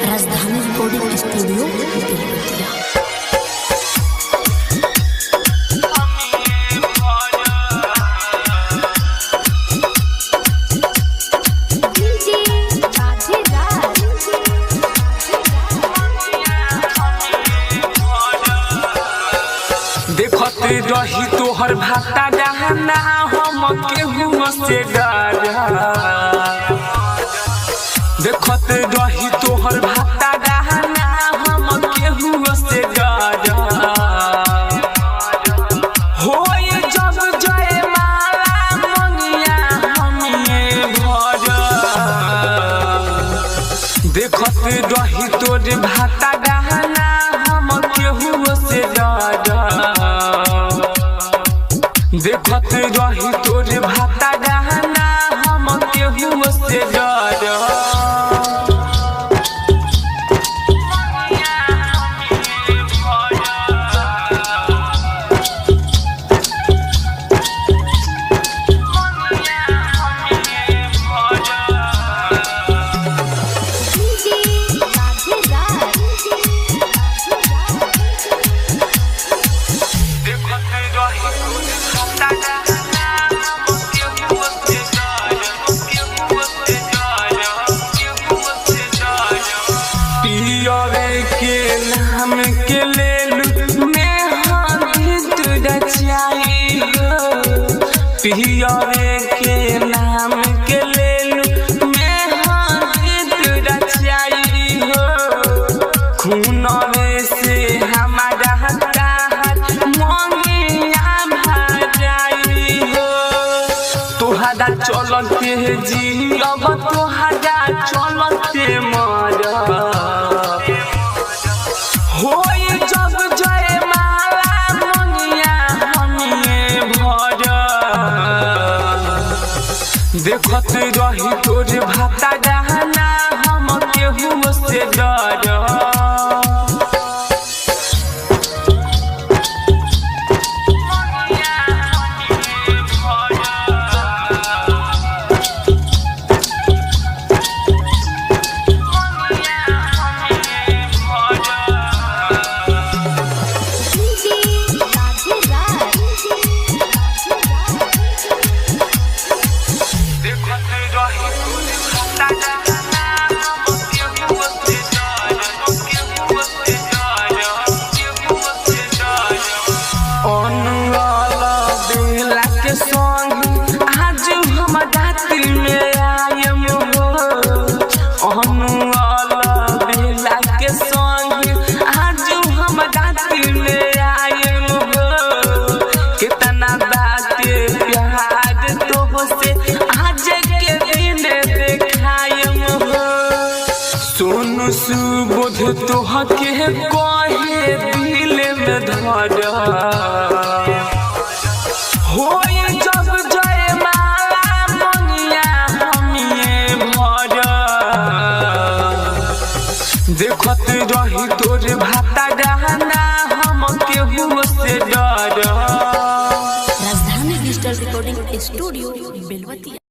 राजधानी recording studio Belwatia. देखत रही तोहर भाता जहाना हम केहू से डरा। देखत रही तोहर भाता जहाना हम केहू से डरा। होय जब जय माला मनिया हमें भरा। देखत रही तोर भाता जहाना हम केहू से डरा। देखत रही तोर भाता गहना हम केहू से डरा। के नाम के लेलू मैं हाथ रचाई हो। पियरे के नाम के लेलू मैं हाथ रचाई हो। खूनवे से हमारा मंगिया भराई हो। तोहरा चलते जी अब तोहरा चलते मरा। होय जब जय माला मनिया हमें भरा। देखत रही तोर भाता गहना हम केहू से डरा। सोनू सुबोध तोहके कहे दिल में धरा। होय जब जय माला मनिया हमें भरा। देखत रही तोर भाता गहना हम केहू से डरा। राजधानी डिजिटल रिकॉर्डिंग स्टूडियो बेलवतिया।